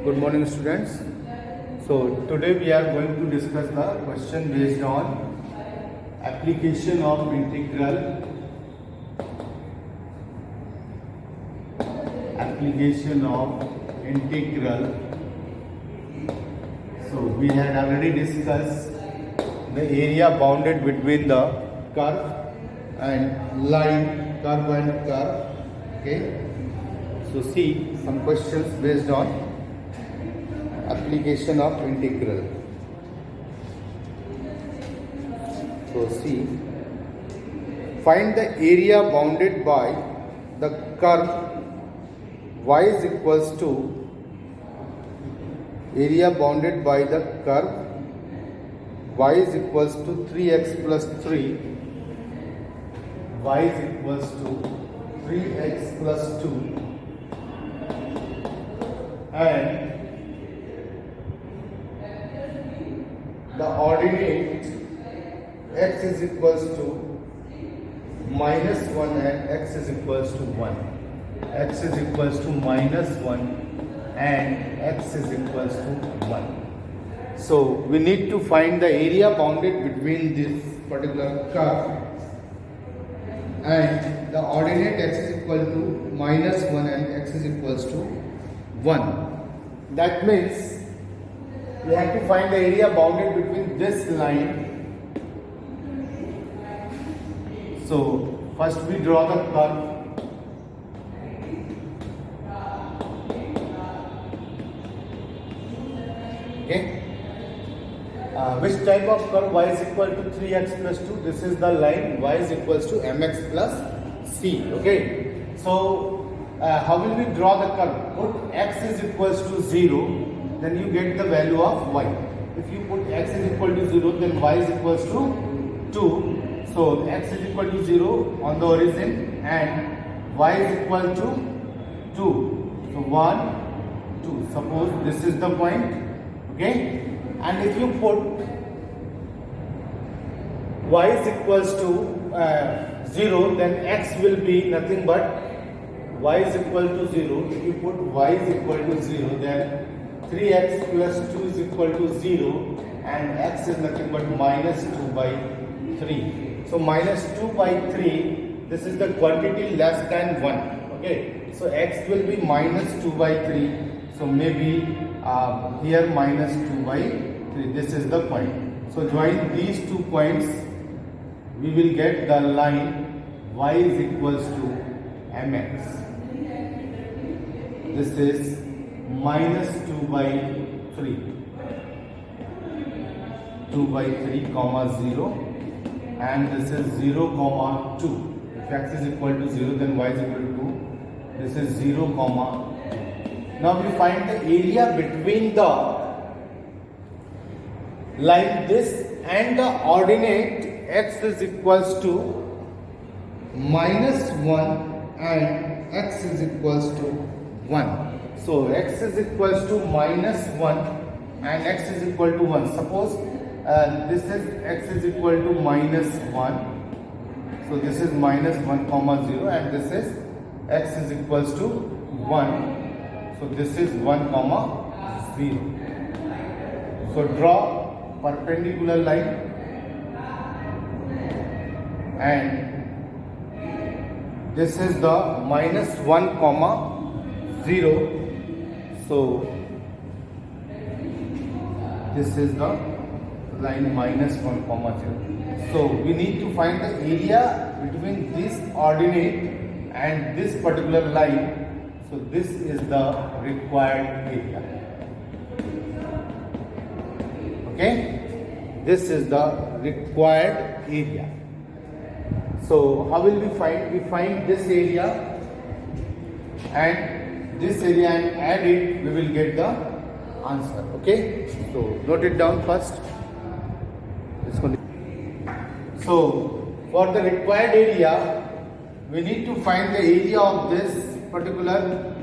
Good morning, students. So today we are going to discuss the question based on application of integral. So we had already discussed the area bounded between the curve and line, curve and curve. Okay. So see some questions based on application of integral. So see, find the area bounded by the curve y is equals to area bounded by the curve y is equals to 3x plus 3, y is equals to 3x plus 2, and the ordinate x is equals to minus 1 and x is equals to 1. X is equals to minus 1 and x is equals to 1. So we need to find the area bounded between this particular curve and the ordinate x is equal to minus 1 and x is equals to 1. That means we have to find the area bounded between this line. So first we draw the curve. Okay. Which type of curve? Y is equal to 3x plus 2. This is the line y is equals to mx plus c. Okay. So how will we draw the curve? Put x is equals to 0. Then you get the value of y. If you put x is equal to 0, then y is equals to 2. So x is equal to 0 on the origin and y is equal to 2. So 1, 2. Suppose this is the point. Okay. And if you put y is equals to 0, then x will be nothing but y is equal to 0. If you put y is equal to 0, then 3x plus 2 is equal to 0 and x is nothing but minus 2 by 3. So minus 2 by 3, this is the quantity less than 1. Okay. So x will be minus 2 by 3. So maybe here minus 2 by 3. This is the point. So join these 2 points. We will get the line y is equals to mx. This is minus 2 by 3, 2 by 3 comma 0, and this is 0 comma 2. If x is equal to 0, then y is equal to 2. This is 0 comma 2. Now we find the area between the line this and the ordinate x is equals to minus 1 and x is equals to 1. So x is equals to minus 1 and x is equal to 1. Suppose this is x is equal to minus 1. So this is minus 1 comma 0 and this is x is equals to 1. So this is 1 comma 0. So draw perpendicular line and this is the minus 1 comma 0. So this is the line minus 1 comma 0. So we need to find the area between this ordinate and this particular line. So this is the required area. Okay. This is the required area. So how will we find? We find this area and this area and add it, we will get the answer. Okay. So note it down first. So for the required area, we need to find the area of this particular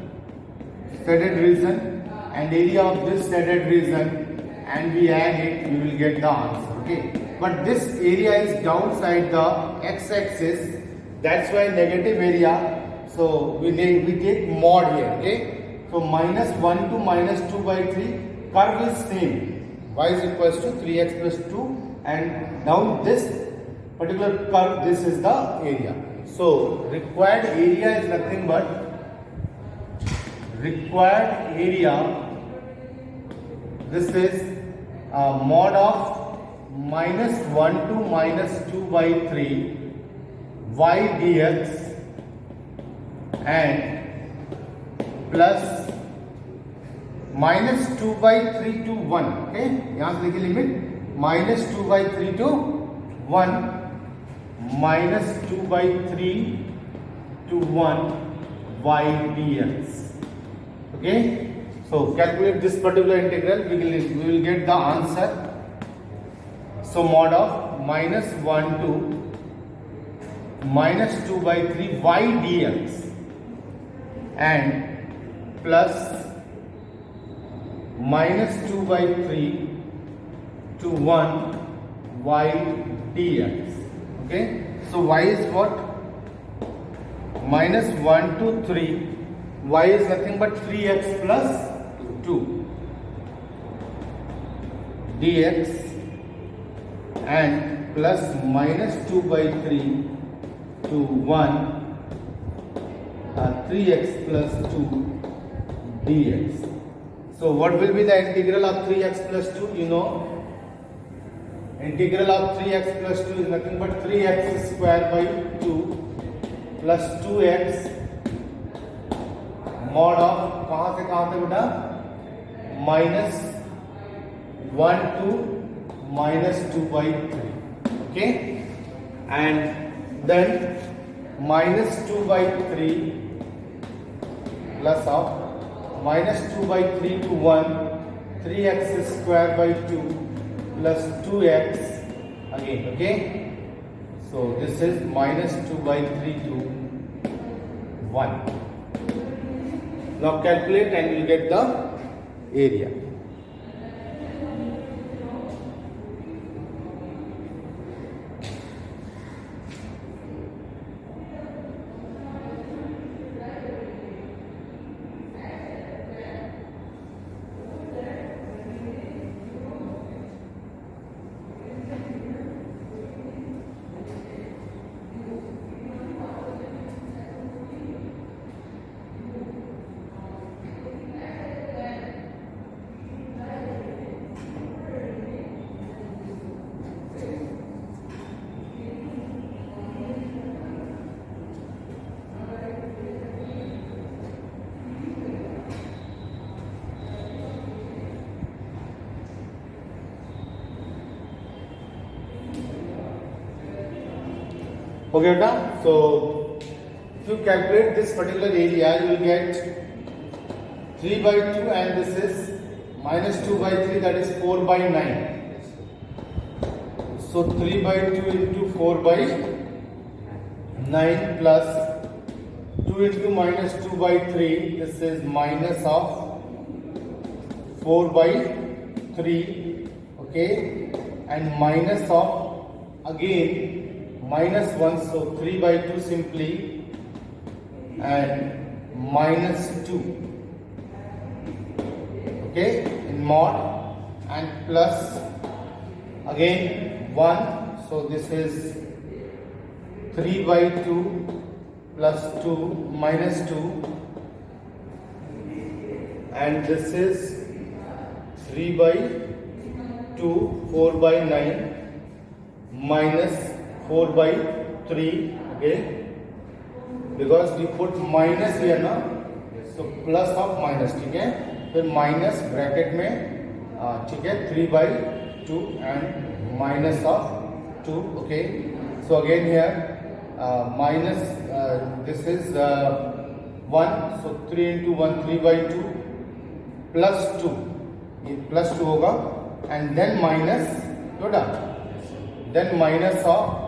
shaded region and area of this shaded region, and we add it, we will get the answer. Okay. But this area is downside the x-axis, that's why negative area. So we take mod here. Okay. So minus 1 to minus 2 by 3, curve is same, y is equals to 3x plus 2, and down this particular curve, this is the area. So required area is nothing but required area, this is mod of minus 1 to minus 2 by 3 y dx and plus minus 2 by 3 to 1. Okay, यहाँ से देखिए limit minus 2 by 3 to 1, minus 2 by 3 to 1 y dx. Okay, so calculate this particular integral, we will get the answer. So mod of minus 1 to minus 2 by 3 y dx and plus minus 2 by 3 to 1 y dx. Okay, so y is what? Minus 1 to 3, y is nothing but 3x plus 2 dx and plus minus 2 by 3 to 1 3x plus 2 dx. So what will be the integral of 3x plus 2? You know, integral of 3x plus 2 is nothing but 3x square by 2 plus 2x mod of कहाँ से कहाँ तक बेटा? minus 1 to minus 2 by 3. Okay, and then minus 2 by 3 plus of minus 2 by 3 to 1, 3x square by 2 plus 2x again. Okay, so this is minus 2 by 3 to 1. Now calculate and you will get the area. Okay, beta. So if you calculate this particular area, you will get 3 by 2 and this is minus 2 by 3, that is 4 by 9. So 3 by 2 into 4 by 9 plus 2 into minus 2 by 3, this is minus of 4 by 3, okay, and minus of again minus 1, so 3 by 2 simply, and minus 2, okay, in mod, and plus again 1, so this is 3 by 2 plus 2 minus 2, and this is 3 by 2, 4 by 9 minus 4 by 3, okay, because we put minus here ना, so plus of minus, ठीक है, फिर minus bracket में, ठीक है, 3 by 2 and minus of 2, okay, so again here minus, this is 1, so 3 into 1, 3 by 2 plus 2, ये plus 2 होगा, and then minus, टोटा, then minus of,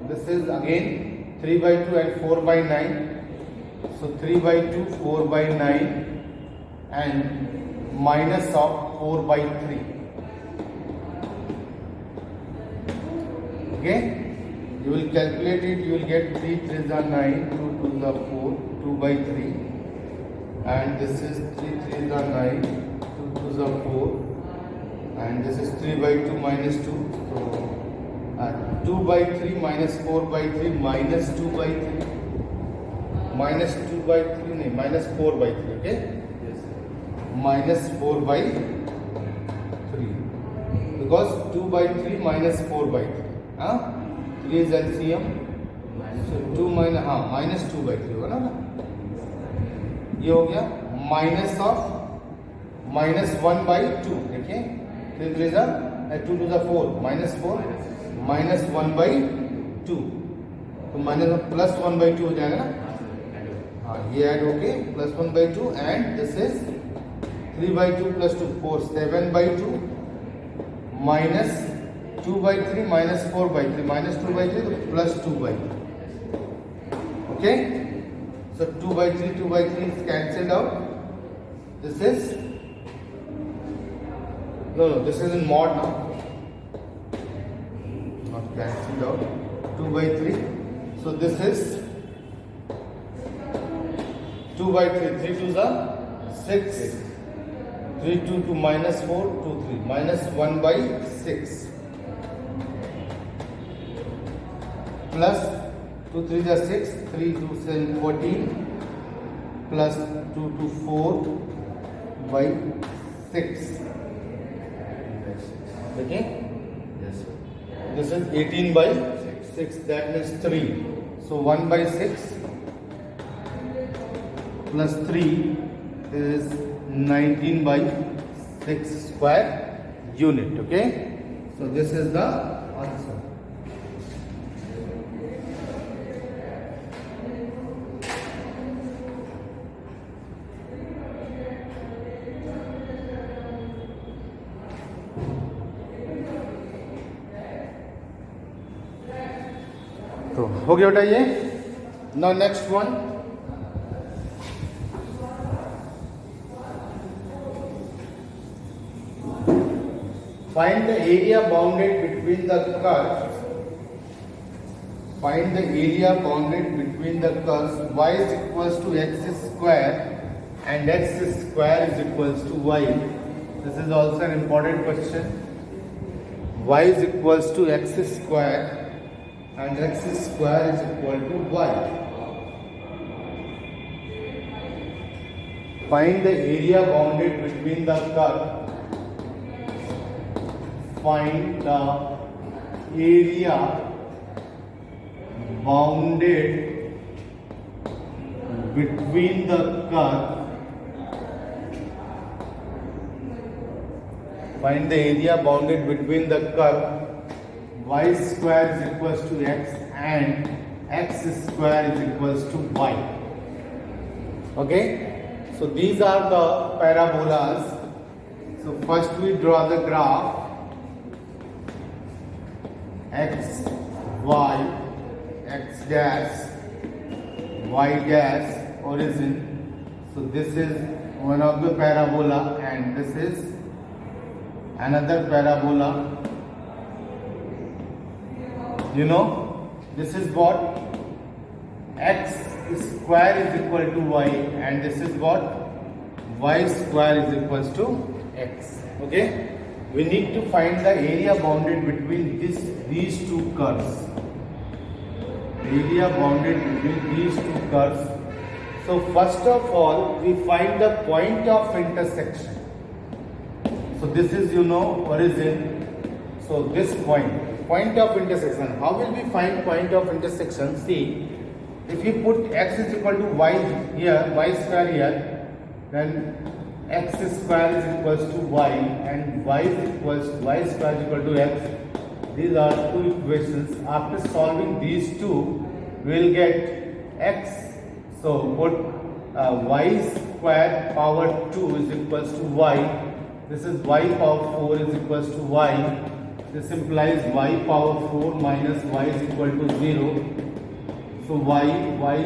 this is again 3 by 2 and 4 by 9, so 3 by 2, 4 by 9 and minus of 4 by 3, okay, you will calculate it, you will get 3 3s are 9, 2 2s are 4, 2 by 3 and this is 3 3 are 9, 2 2s are 4, and this is 3 by 2 minus 2. So 2 by 3 minus 4 by 3 minus 2 by 3 minus 2 by 3 no, minus 4 by 3. Okay, yes, minus 4 by 3, because 2 by 3 minus 4 by 3, 3 is LCM, so 2 minus minus 2 by 3 होगा ना, ये हो गया minus of minus 1 by 2. देखिए 3 3 जा 2 2 जा 4 minus 4 minus 1 by 2, तो minus plus 1 by 2 हो जाएगा ना. हाँ, ये ऐड होके plus 1 by 2, and this is 3 by 2 plus 2 4 7 by 2 minus 2 by 3 minus 4 by 3 minus 2 by 3 तो plus 2 by 3. Okay, so 2 by 3 2 by 3 is cancelled out. This is no this is in mod now, not cancelled out. 2 by 3, so this is 2 by 3 3 2s are 6, 3 2 2 minus 4 2 3 minus 1 by 6 plus 2 3 are 6, 3 2 7 14 plus 2 2 4 by 6. Okay, yes sir. This is 18 by 6, that means 3, so 1 by 6 plus 3 is 19 by 6 square unit. Okay, so this is the answer. तो हो गया बेटा ये. Now next one, find the area bounded between the curves. Find the area bounded between the curves y is equals to x square and x square is equals to y. This is also an important question. Y is equals to x square and x square is equal to y. Find the area bounded between the curve. Find the area bounded between the curve. Find the area bounded between the curve y square is equals to x and x square is equals to y. Okay, so these are the parabolas. So first we draw the graph x, y, x dash, y dash, origin. So this is one of the parabola and this is another parabola. You know, this is what x square is equal to y and this is what y square is equals to x. Okay, we need to find the area bounded between these two curves. Area bounded between these two curves. So first of all, we find the point of intersection. So this is, you know, origin. So this point of intersection. How will we find point of intersection? See, if you put x is equal to y here, y square here, then x square is equals to y and y square is equal to x. These are two equations. After solving these two, we will get x. So put y square power 2 is equals to y. This is y power 4 is equals to y. This implies y power 4 minus y is equal to 0. So y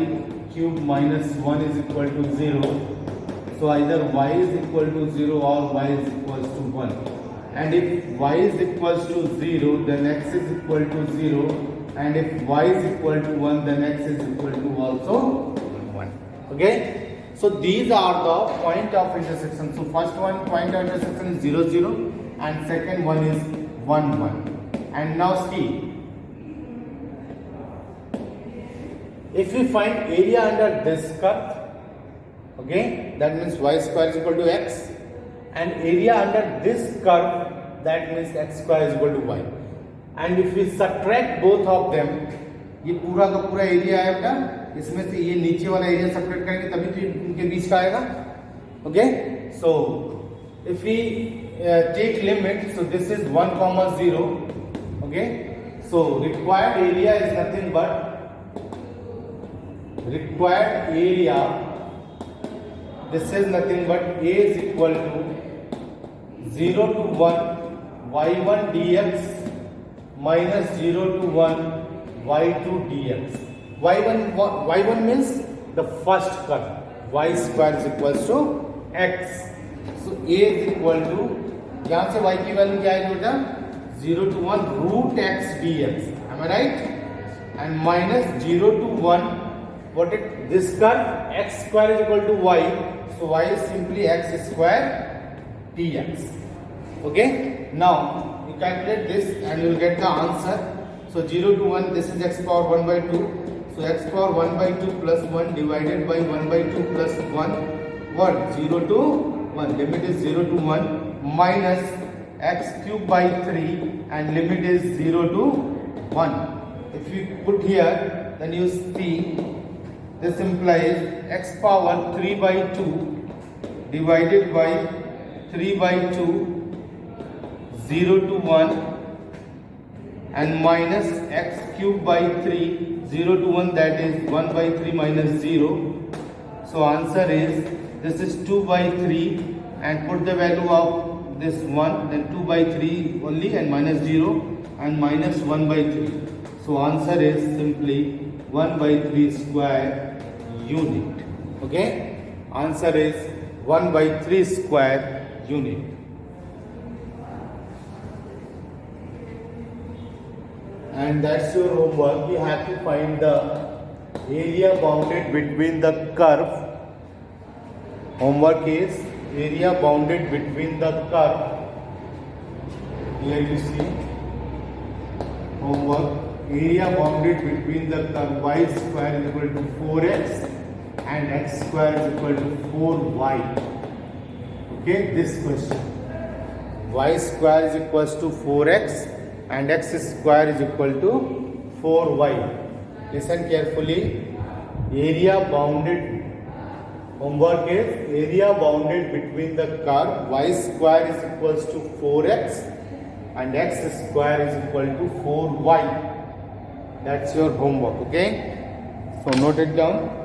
cube minus 1 is equal to 0. So either y is equal to 0 or y is equals to 1. And if y is equals to 0, then x is equal to 0. And if y is equal to 1, then x is equal to also 1. Okay? So these are the point of intersection. So first one point of intersection is 0, 0 and second one is 1, 1. And now see, if we find area under this curve, okay, that means y square is equal to x, and area under this curve, that means x square is equal to y. And if we subtract both of them, ये पूरा का पूरा area है बेटा, इसमें से ये नीचे वाला एरिया सबट्रैक्ट करेंगे तभी तो इनके बीच का आएगा. Okay, so if we take limit, so this is 1, 0. Okay, so required area is nothing but required area, this is nothing but A is equal to 0 to 1 y1 dx minus 0 to 1 y2 dx. y1 means the first curve, y square is equal to x. So A is equal to, यहाँ से y की value क्या है बेटा, 0 to 1 root x dx, am I right? And minus 0 to 1, what it, this curve x square is equal to y, so y is simply x square dx. Okay, now you calculate this and you will get the answer. So 0 to 1, this is x power 1 by 2, so x power 1 by 2 plus 1 divided by 1 by 2 plus 1, what, 0 to 1, limit is 0 to 1 minus x cube by 3 and limit is 0 to 1. If you put here, then you see this implies x power 3 by 2 divided by 3 by 2, 0 to 1 and minus x cube by 3, 0 to 1, that is 1 by 3 minus 0. So answer is, this is 2 by 3 and put the value of this 1, then 2 by 3 only and minus 0 and minus 1 by 3. So answer is simply 1 by 3 square unit. Okay, answer is 1 by 3 square unit. And that's your homework. You have to find the area bounded between the curve. Homework is area bounded between the curve. Here you see homework, area bounded between the curve y square is equal to 4x and x square is equal to 4y. Okay, this question, y square is equal to 4x and x square is equal to 4y. Listen carefully. Area bounded, homework is area bounded between the curve y square is equal to 4x and x square is equal to 4y. That's your homework. Okay, so note it down.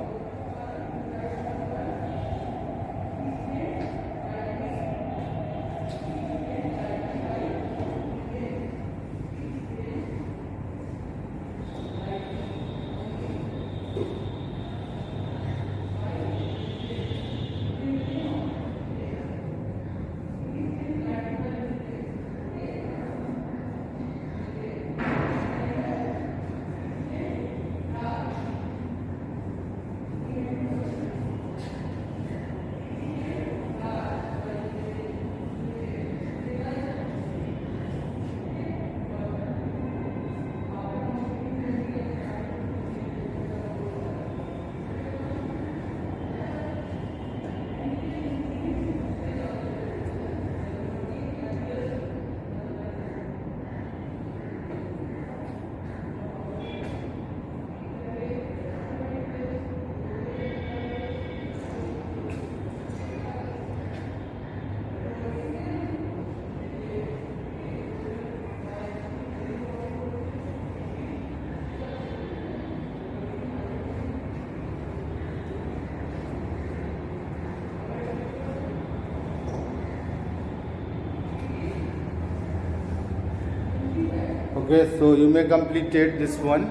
Okay, so you may completed this one.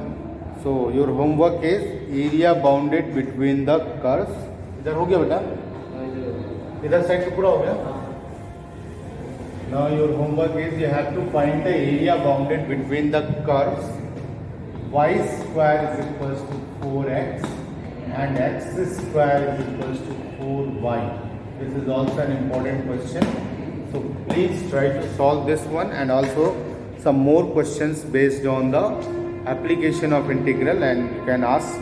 So your homework is area bounded between the curves. इधर हो गया बेटा, इधर side पे पूरा हो गया. Now your homework is you have to find the area bounded between the curves. Y square is equals to 4x and x square is equals to 4y. This is also an important question. So please try to solve this one and also some more questions based on the application of integral, and you can ask